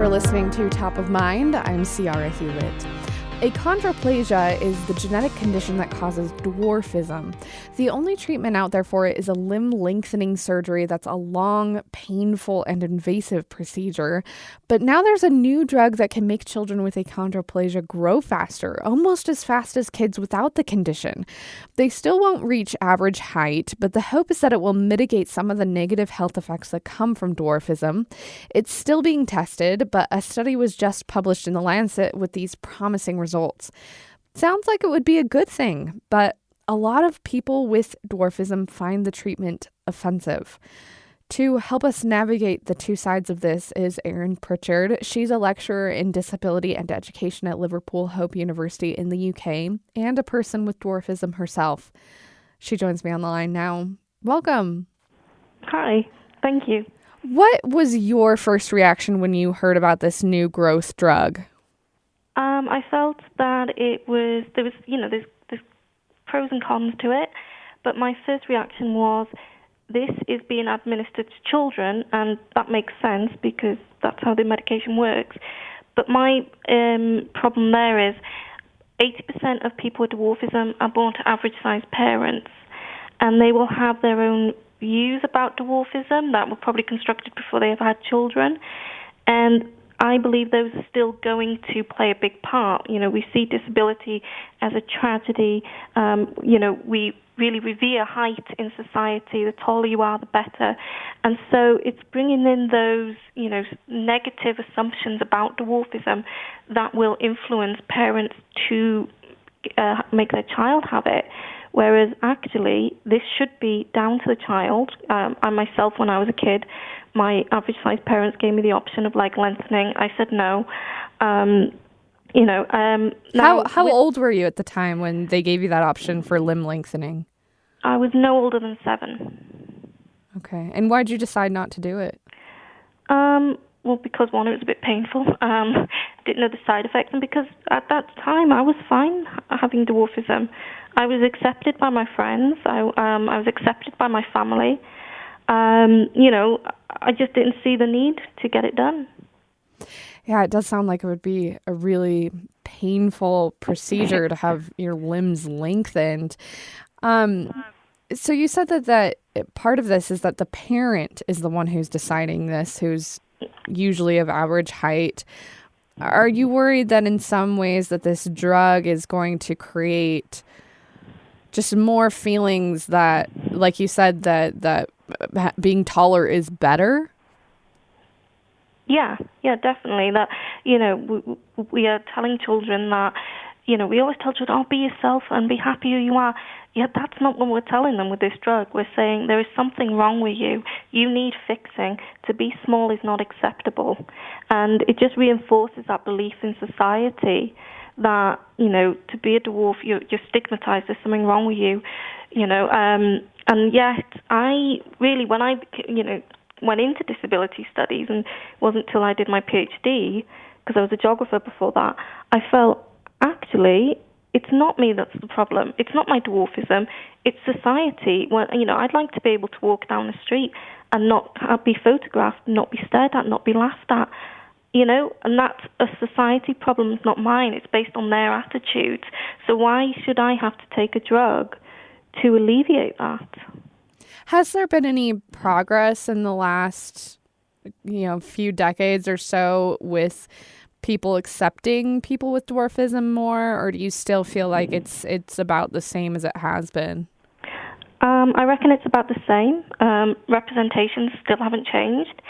for listening to Top of Mind. I'm Ciara Hewlett. Achondroplasia is the genetic condition that causes dwarfism. The only treatment out there for it is a limb lengthening surgery that's a long, painful, and invasive procedure. But now there's a new drug that can make children with achondroplasia grow faster, almost as fast as kids without the condition. They still won't reach average height, but the hope is that it will mitigate some of the negative health effects that come from dwarfism. It's still being tested, but a study was just published in The Lancet with these promising results. Sounds like it would be a good thing, but a lot of people with dwarfism find the treatment offensive. To help us navigate the two sides of this is Erin Pritchard. She's a lecturer in disability and education at Liverpool Hope University in the UK and a person with dwarfism herself. She joins me on the line now. Welcome. Hi, thank you. What was your first reaction when you heard about this new growth drug? I felt that there's pros and cons to it, but my first reaction was this is being administered to children, and that makes sense because that's how the medication works. But my problem there is 80% of people with dwarfism are born to average-sized parents, and they will have their own views about dwarfism that were probably constructed before they have had children, and I believe those are still going to play a big part. We see disability as a tragedy. We really revere height in society. The taller you are, the better. And so it's bringing in those, negative assumptions about dwarfism that will influence parents to make their child have it. Whereas actually, this should be down to the child. I myself, when I was a kid, my average-sized parents gave me the option of lengthening. I said no. How old were you at the time when they gave you that option for limb lengthening? I was no older than 7. Okay. And why did you decide not to do it? Well, because one, it was a bit painful. Didn't know the side effects, and because at that time I was fine having dwarfism. I was accepted by my friends. I was accepted by my family. I just didn't see the need to get it done. Yeah, it does sound like it would be a really painful procedure to have your limbs lengthened. So you said that part of this is that the parent is the one who's deciding this, who's usually of average height. Are you worried that in some ways that this drug is going to create just more feelings that, like you said, that being taller is better? Yeah, definitely. That, we are telling children that, we always tell children, be yourself and be happy who you are. Yeah, that's not what we're telling them with this drug. We're saying there is something wrong with you. You need fixing. To be small is not acceptable. And it just reinforces that belief in society that, to be a dwarf, you're stigmatized, there's something wrong with you, and yet I really, when I, went into disability studies, and it wasn't until I did my PhD, because I was a geographer before that, I felt, actually, it's not me that's the problem. It's not my dwarfism. It's society. Well, I'd like to be able to walk down the street and not be photographed, not be stared at, not be laughed at. And that's a society problem, it's not mine. It's based on their attitudes. So why should I have to take a drug to alleviate that? Has there been any progress in the last, few decades or so with people accepting people with dwarfism more, or do you still feel like it's about the same as it has been? I reckon it's about the same. Representations still haven't changed.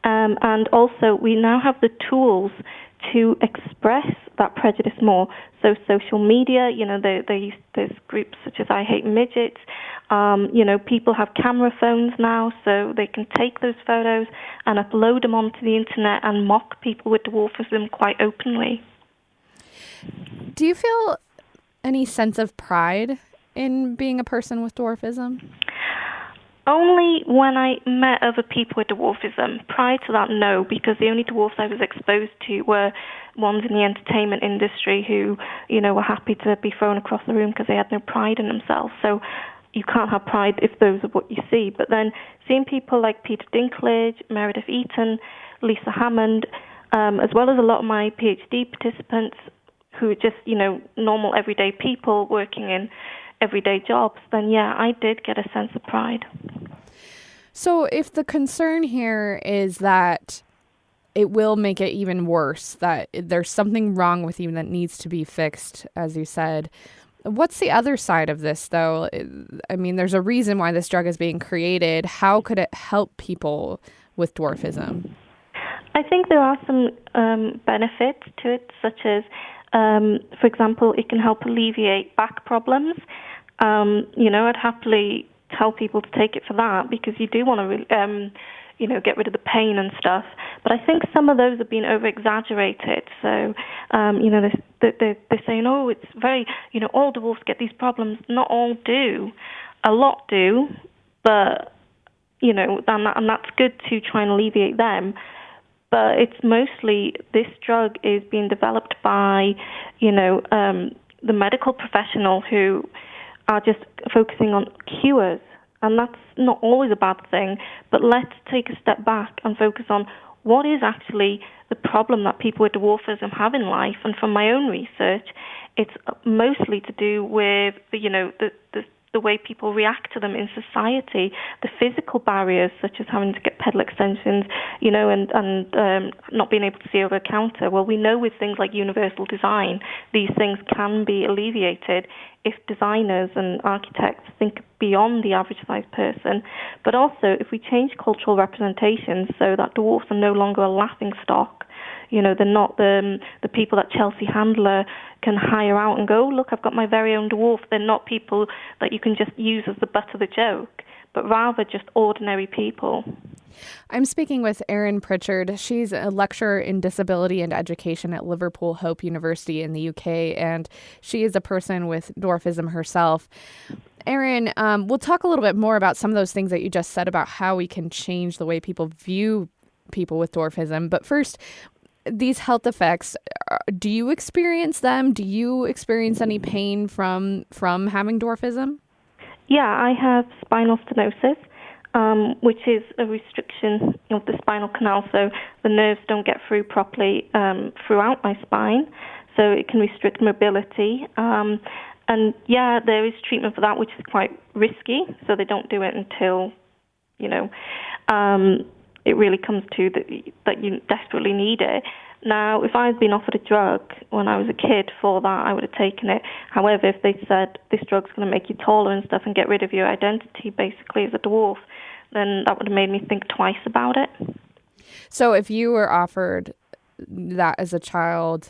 And also, we now have the tools to express that prejudice more. So social media, there's groups such as I Hate Midgets. People have camera phones now, so they can take those photos and upload them onto the internet and mock people with dwarfism quite openly. Do you feel any sense of pride in being a person with dwarfism? Only when I met other people with dwarfism. Prior to that, no, because the only dwarfs I was exposed to were ones in the entertainment industry who, were happy to be thrown across the room because they had no pride in themselves. So you can't have pride if those are what you see. But then seeing people like Peter Dinklage, Meredith Eaton, Lisa Hammond, as well as a lot of my PhD participants who are just, normal everyday people working in everyday jobs, then yeah, I did get a sense of pride. So if the concern here is that it will make it even worse, that there's something wrong with you that needs to be fixed, as you said, what's the other side of this, though? I mean, there's a reason why this drug is being created. How could it help people with dwarfism? I think there are some benefits to it, such as, for example, it can help alleviate back problems. I'd happily tell people to take it for that, because you do want to, get rid of the pain and stuff. But I think some of those have been over-exaggerated. So, they're saying, oh, it's very, all dwarfs get these problems. Not all do. A lot do, but, and that's good to try and alleviate them. But it's mostly, this drug is being developed by, the medical professional who are just focusing on cures. And that's not always a bad thing, but let's take a step back and focus on what is actually the problem that people with dwarfism have in life. And from my own research, it's mostly to do with, the way people react to them in society, the physical barriers, such as having to get pedal extensions, and not being able to see over a counter. Well, we know with things like universal design, these things can be alleviated if designers and architects think beyond the average-sized person. But also, if we change cultural representations so that dwarfs are no longer a laughing stock, they're not the people that Chelsea Handler can hire out and go, look, I've got my very own dwarf. They're not people that you can just use as the butt of the joke, but rather just ordinary people. I'm speaking with Erin Pritchard. She's a lecturer in disability and education at Liverpool Hope University in the UK, and she is a person with dwarfism herself. Erin, we'll talk a little bit more about some of those things that you just said about how we can change the way people view people with dwarfism. But first, these health effects, do you experience them? Do you experience any pain from having dwarfism? Yeah, I have spinal stenosis, which is a restriction of the spinal canal, so the nerves don't get through properly throughout my spine, so it can restrict mobility. And yeah, there is treatment for that, which is quite risky, so they don't do it until, it really comes to that you desperately need it. Now, if I had been offered a drug when I was a kid for that, I would have taken it. However, if they said this drug's going to make you taller and stuff and get rid of your identity basically as a dwarf, then that would have made me think twice about it. So if you were offered that as a child,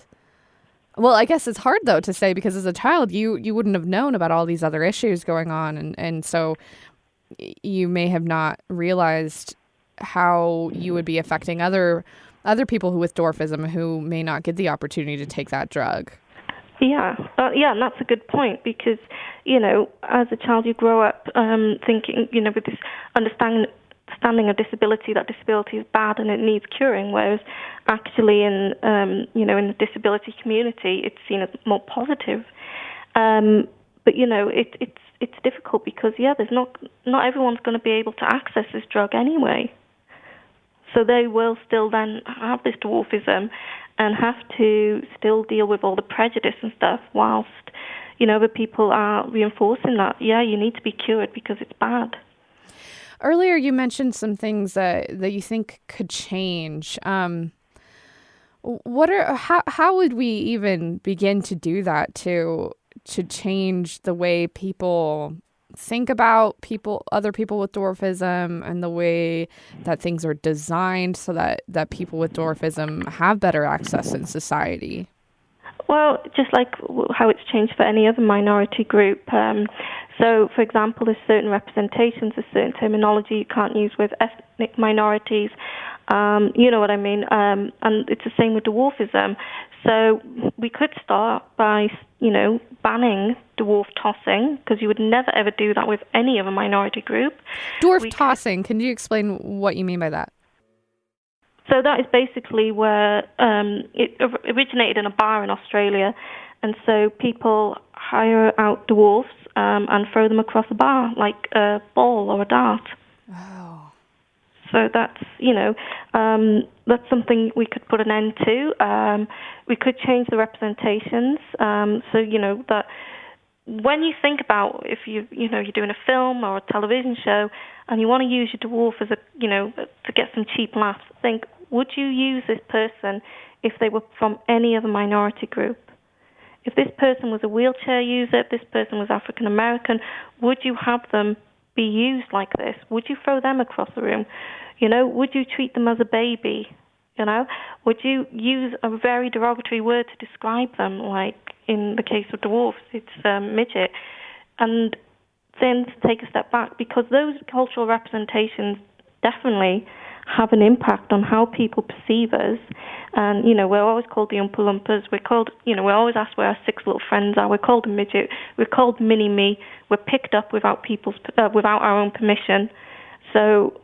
well, I guess it's hard, though, to say, because as a child, you wouldn't have known about all these other issues going on. And so you may have not realized how you would be affecting other people who with dwarfism who may not get the opportunity to take that drug. Yeah, and that's a good point, because, as a child you grow up thinking, with this understanding of disability, that disability is bad and it needs curing, whereas actually in the disability community it's seen as more positive. But it's difficult because there's not everyone's going to be able to access this drug anyway. So they will still then have this dwarfism and have to still deal with all the prejudice and stuff, whilst, the people are reinforcing that, you need to be cured because it's bad. Earlier you mentioned some things that you think could change. How would we even begin to do that to change the way people think about other people with dwarfism, and the way that things are designed so that people with dwarfism have better access in society? Well, just like how it's changed for any other minority group. So, for example, there's certain representations, there's certain terminology you can't use with ethnic minorities. You know what I mean? And it's the same with dwarfism. So we could start by, banning dwarf tossing, because you would never ever do that with any other minority group. Tossing, can you explain what you mean by that? So that is basically where it originated in a bar in Australia, and so people hire out dwarfs and throw them across a bar like a ball or a dart. Oh. So that's, that's something we could put an end to. We could change the representations. That when you think about if you're doing a film or a television show and you want to use your dwarf as to get some cheap laughs, think, would you use this person if they were from any other minority group? If this person was a wheelchair user, if this person was African American, would you have them be used like this? Would you throw them across the room? Would you treat them as a baby? Would you use a very derogatory word to describe them, like in the case of dwarfs, it's midget? And then to take a step back, because those cultural representations definitely have an impact on how people perceive us. And, we're always called the Oompa Loompas. We're called, we're always asked where our 6 little friends are. We're called a midget. We're called mini-me. We're picked up without our own permission. So,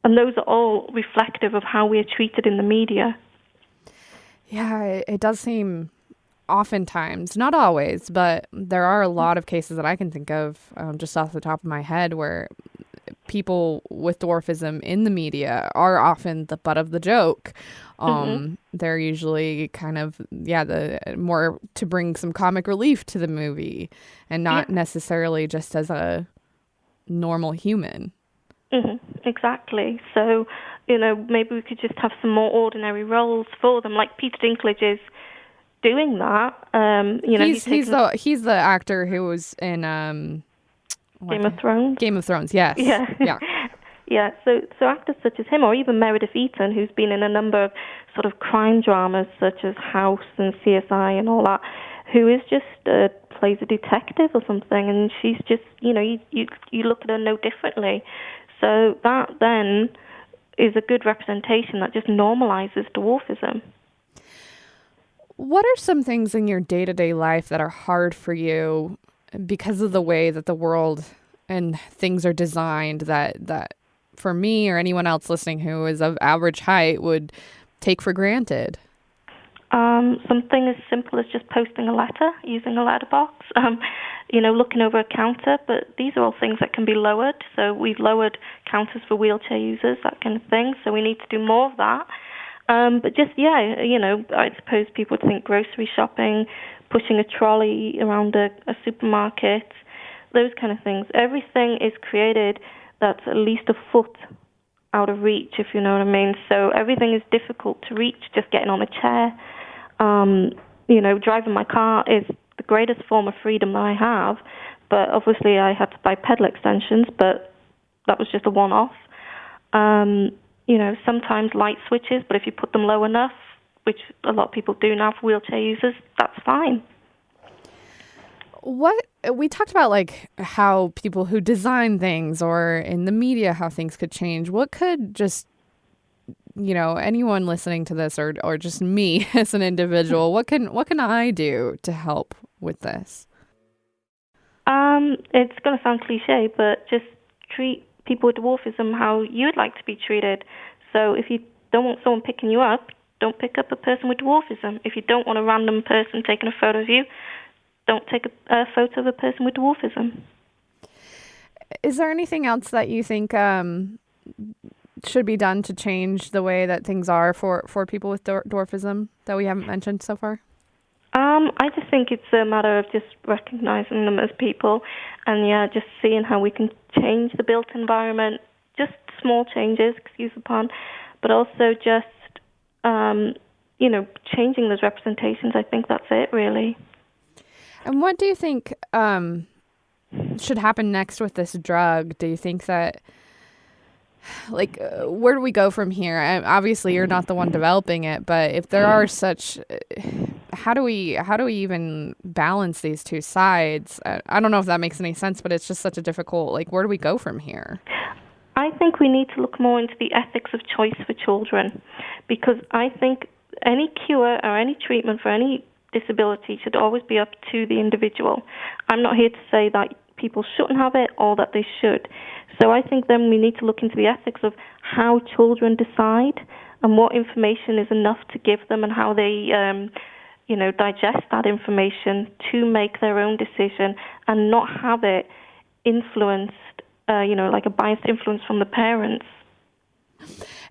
and those are all reflective of how we are treated in the media. Yeah, it does seem oftentimes, not always, but there are a lot of cases that I can think of just off the top of my head where people with dwarfism in the media are often the butt of the joke. They're usually kind of, the more to bring some comic relief to the movie and not necessarily just as a normal human. Exactly. So, maybe we could just have some more ordinary roles for them, like Peter Dinklage is doing that. He's the actor who was in Game of Thrones. Game of Thrones, yes. Yeah. Yeah. So actors such as him, or even Meredith Eaton, who's been in a number of sort of crime dramas such as House and CSI and all that, who is just plays a detective or something, and she's just, you look at her no differently. So that then is a good representation that just normalizes dwarfism. What are some things in your day-to-day life that are hard for you because of the way that the world and things are designed that for me or anyone else listening who is of average height would take for granted? Something as simple as just posting a letter, using a letterbox, looking over a counter, but these are all things that can be lowered. So we've lowered counters for wheelchair users, that kind of thing. So we need to do more of that. But just, I suppose people would think grocery shopping, pushing a trolley around a supermarket, those kind of things. Everything is created that's at least a foot out of reach, if you know what I mean. So everything is difficult to reach, just getting on a chair. Driving my car is the greatest form of freedom that I have, but obviously I had to buy pedal extensions, but that was just a one-off. Sometimes light switches, but if you put them low enough, which a lot of people do now for wheelchair users, that's fine. We talked about like how people who design things or in the media, how things could change. What could just, anyone listening to this or just me as an individual, what can I do to help with this? It's going to sound cliche, but just treat people with dwarfism how you'd like to be treated. So if you don't want someone picking you up, don't pick up a person with dwarfism. If you don't want a random person taking a photo of you, don't take a photo of a person with dwarfism. Is there anything else that you think should be done to change the way that things are for people with dwarfism that we haven't mentioned so far? I just think it's a matter of just recognizing them as people and, just seeing how we can change the built environment, just small changes, excuse the pun, but also just, changing those representations. I think that's it, really. And what do you think should happen next with this drug? Do you think that, where do we go from here? Obviously, you're not the one developing it, but if there are such, how do we even balance these two sides? I don't know if that makes any sense, but it's just such a difficult, where do we go from here? I think we need to look more into the ethics of choice for children, because I think any cure or any treatment for any disability should always be up to the individual. I'm not here to say that people shouldn't have it or that they should. So I think then we need to look into the ethics of how children decide and what information is enough to give them and how they, digest that information to make their own decision and not have it influenced, like a biased influence from the parents.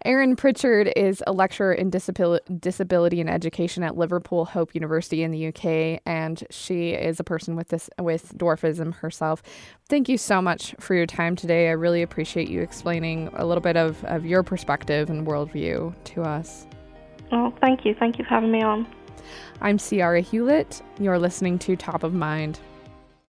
Erin Pritchard is a lecturer in disability and education at Liverpool Hope University in the UK, and she is a person with dwarfism herself. Thank you so much for your time today. I really appreciate you explaining a little bit of your perspective and worldview to us. Oh, thank you. Thank you for having me on. I'm Ciara Hewlett. You're listening to Top of Mind.